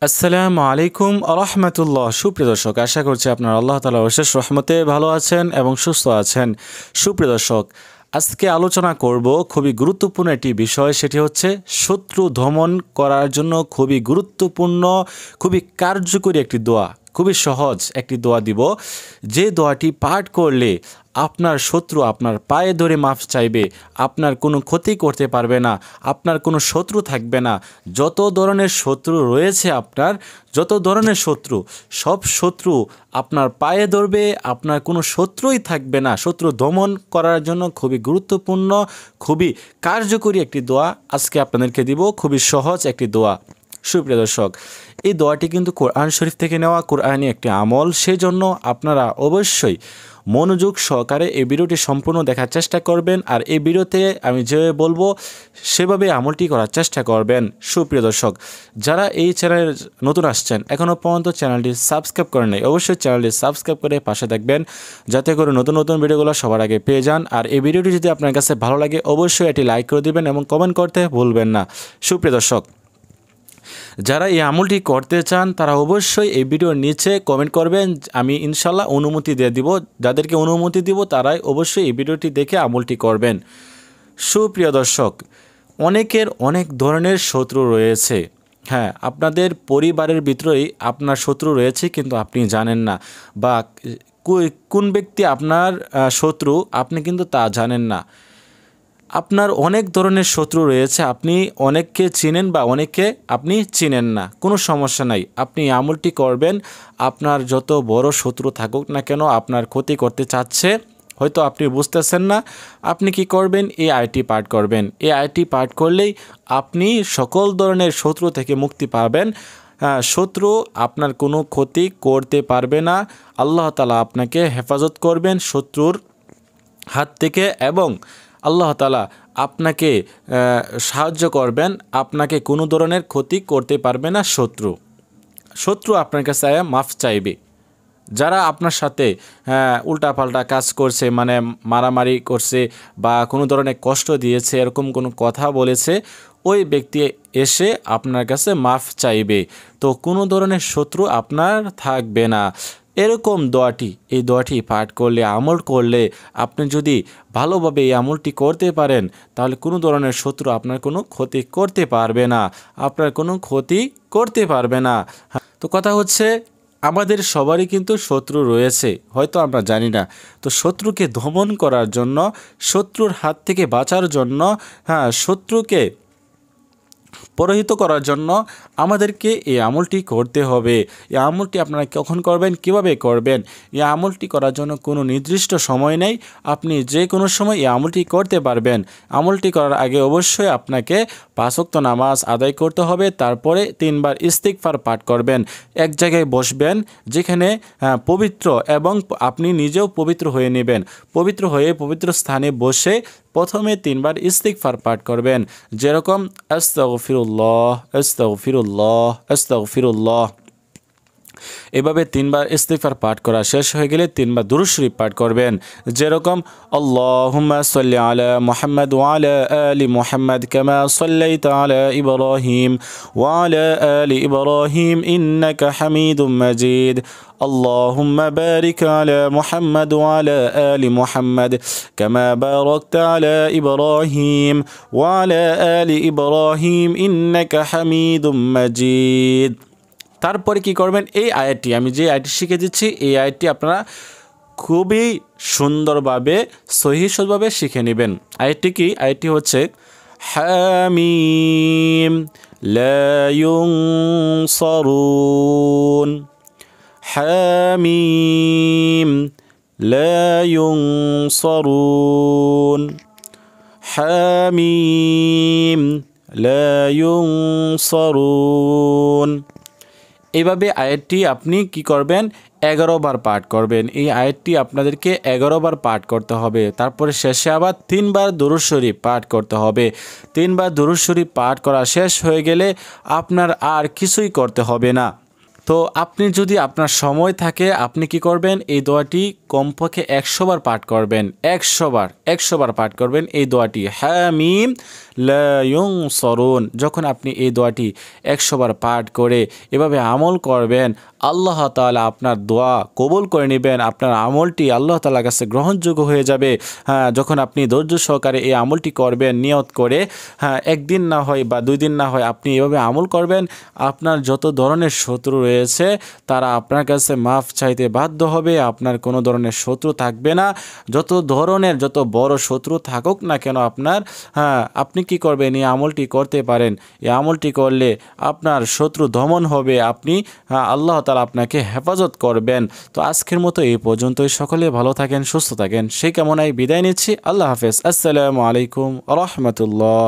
আসসালামু আলাইকুম আরহামতুল্লাহ। সুপ্রিয় দর্শক, আশা করছি আপনারা আল্লাহ তাআলার অশেষ রহমতে ভালো আছেন এবং সুস্থ আছেন। সুপ্রিয় দর্শক, আজকে আলোচনা করব খুবই গুরুত্বপূর্ণ একটি বিষয়, সেটি হচ্ছে শত্রু দমন করার জন্য খুবই গুরুত্বপূর্ণ, খুবই কার্যকরী একটি দোয়া। খুবই সহজ একটি দোয়া দিব, যে দোয়াটি পাঠ করলে আপনার শত্রু আপনার পায়ে ধরে মাফ চাইবে, আপনার কোনো ক্ষতি করতে পারবে না, আপনার কোনো শত্রু থাকবে না। যত ধরনের শত্রু রয়েছে, আপনার যত ধরনের শত্রু, সব শত্রু আপনার পায়ে ধরবে, আপনার কোনো শত্রুই থাকবে না। শত্রু দমন করার জন্য খুবই গুরুত্বপূর্ণ, খুবই কার্যকরী একটি দোয়া আজকে আপনাদেরকে দিব। খুবই সহজ একটি দোয়া। সুপ্রিয় দর্শক, এই দোয়াটি কিন্তু কোরআন শরীফ থেকে নেওয়া, কোরআনি একটি আমল। সেজন্য আপনারা অবশ্যই মনোযোগ সহকারে এই ভিডিওটি সম্পূর্ণ দেখার চেষ্টা করবেন, আর এই ভিডিওতে আমি যেভাবে বলবো সেভাবে আমলটি করার চেষ্টা করবেন। সুপ্রিয় দর্শক, যারা এই চ্যানেলে নতুন আসছেন, এখনও পর্যন্ত চ্যানেলটি সাবস্ক্রাইব করেন নাই, অবশ্যই চ্যানেলটি সাবস্ক্রাইব করে পাশে থাকবেন, যাতে করে নতুন নতুন ভিডিওগুলো সবার আগে পেয়ে যান। আর এই ভিডিওটি যদি আপনার কাছে ভালো লাগে, অবশ্যই এটি লাইক করে দিবেন এবং কমেন্ট করতে ভুলবেন না। সুপ্রিয় দর্শক, যারা এই আমলটি করতে চান তারা অবশ্যই এই ভিডিওর নিচে কমেন্ট করবেন, আমি ইনশাল্লাহ অনুমতি দিয়ে দিব। যাদেরকে অনুমতি দিব তারাই অবশ্যই এই ভিডিওটি দেখে আমলটি করবেন। সুপ্রিয় দর্শক, অনেকের অনেক ধরনের শত্রু রয়েছে। হ্যাঁ, আপনাদের পরিবারের ভিতরেই আপনার শত্রু রয়েছে, কিন্তু আপনি জানেন না, বা কোন ব্যক্তি আপনার শত্রু আপনি কিন্তু তা জানেন না। আপনার অনেক ধরনের শত্রু রয়েছে, আপনি অনেককে চিনেন বা অনেককে আপনি চিনেন না। কোনো সমস্যা নাই, আপনি আমলটি করবেন। আপনার যত বড় শত্রু থাকুক না কেন, আপনার ক্ষতি করতে চাচ্ছে, হয়তো আপনি বুঝতেছেন না, আপনি কি করবেন? এই আয়াতটি পাঠ করবেন। এই আয়াতটি পাঠ করলেই আপনি সকল ধরনের শত্রু থেকে মুক্তি পাবেন। শত্রু আপনার কোনো ক্ষতি করতে পারবে না। আল্লাহ তাআলা আপনাকে হেফাজত করবেন শত্রুর হাত থেকে, এবং আল্লাহ তাআলা আপনাকে সাহায্য করবেন। আপনাকে কোনো ধরনের ক্ষতি করতে পারবে না শত্রু আপনার কাছে মাফ চাইবে। যারা আপনার সাথে উল্টাপাল্টা কাজ করছে, মানে মারামারি করছে বা কোনো ধরনের কষ্ট দিয়েছে, এরকম কোনো কথা বলেছে, ওই ব্যক্তি এসে আপনার কাছে মাফ চাইবে। তো কোনো ধরনের শত্রু আপনার থাকবে না। এরকম এই দোয়াটি পাঠ করলে, আমল করলে, আপনি যদি ভালোভাবে এই আমলটি করতে পারেন, তাহলে কোনো ধরনের শত্রু আপনার কোনো ক্ষতি করতে পারবে না, আপনার কোনো ক্ষতি করতে পারবে না। তো কথা হচ্ছে, আমাদের সবারই কিন্তু শত্রু রয়েছে, হয়তো আমরা জানি না। তো শত্রুকে দমন করার জন্য, শত্রুর হাত থেকে বাঁচার জন্য, শত্রুকে পরাজিত করার জন্য আমাদেরকে এই আমলটি করতে হবে। এই আমলটি আপনারা কখন করবেন, কিভাবে করবেন? এই আমলটি করার জন্য কোনো নির্দিষ্ট সময় নেই, আপনি যে কোনো সময় এই আমলটি করতে পারবেন। আমলটি করার আগে অবশ্যই আপনাকে 5 ওয়াক্ত নামাজ আদায় করতে হবে, তারপরে 3 বার ইস্তিগফার পাঠ করবেন। এক জায়গায় বসবেন যেখানে পবিত্র, এবং আপনি নিজেও পবিত্র হয়ে নেবেন। পবিত্র হয়ে পবিত্র স্থানে বসে প্রথমে 3 বার ইস্তিগফার পাঠ করবেন, যেরকম আস্তাগফিরুল্লাহ আস্তাগফিরুল্লাহ আস্তাগফিরুল্লাহ। এভাবে 3 বার ইস্তিগফার পাঠ করা শেষ হয়ে গেলে 3 বার দুরূদ শরীফ পাঠ করবেন, যেরকম আল্লাহুম্মা সাল্লি আলা মুহাম্মাদ ওয়া আলা আলি মুহাম্মাদ কামা সাল্লাইতা আলা ইব্রাহিম ওয়া আলা আলি ইব্রাহিম ইন্নাকা হামিদুম মাজিদ। اللهم بارك على محمد وعلى آل محمد كما باركت على إبراهيم وعلى آل إبراهيم إنك حميد مجيد। তারপরে কি করবেন? এই আয়াতটি, আমি যে আয়াতটি শিখে দিচ্ছি, এই আয়াতটি আপনারা খুবই সুন্দরভাবে সহিষ্ণুভাবে শিখে নেবেন। আয়াতটি কি? আয়াতটি হচ্ছে হামিম লা ইউনসারুন, হামিম লা ইউনসারুন, হামিম লা ইউনসারুন। এইভাবে আয়াতটি আপনি কি করবেন? 11 বার পাঠ করবেন। এই আয়াতটি আপনাদেরকে 11 বার পাঠ করতে হবে। তারপরে শেষে আবার 3 বার দুরূদ শরীফ পাঠ করতে হবে। 3 বার দুরূদ শরীফ পাঠ করা শেষ হয়ে গেলে আপনার আর কিছুই করতে হবে না। তো আপনি যদি আপনার সময় থাকে আপনি কি করবেন, এই দোয়াটি কমপক্ষে 100 বার পাঠ করবেন। 100 বার পাঠ করবেন এই দোয়াটি, হামিম লা ইউনসারুন। যখন আপনি এই দোয়াটি 100 বার পাঠ করে এভাবে আমল করবেন, আল্লাহ তাআলা আপনার দোয়া কবুল করে নেবেন। আপনার আমলটি আল্লাহ তাআলার কাছে গ্রহণযোগ্য হয়ে যাবে। হ্যাঁ, যখন আপনি ধৈর্য সহকারে এই আমলটি করবেন নিয়ত করে, হ্যাঁ, একদিন না হয় বা 2 দিন না হয় আপনি এভাবে আমল করবেন, আপনার যত ধরনের শত্রু রয়েছে তারা আপনার কাছে মাফ চাইতে বাধ্য হবে। আপনার কোনো ধরনের শত্রু থাকবে না। যত বড় শত্রু থাকুক না কেন আপনার, হ্যাঁ, আপনি কি করবেন, এই আমলটি করতে পারেন। এই আমলটি করলে আপনার শত্রু দমন হবে, আপনি আল্লাহ তাআলা আপনাকে হেফাজত করবেন। তো আজকের মতো এই পর্যন্তই। সকলে ভালো থাকেন, সুস্থ থাকেন, সেই কামনায় বিদায় নিচ্ছি। আল্লাহ হাফেজ। আসসালামু আলাইকুম ওয়া রাহমাতুল্লাহ।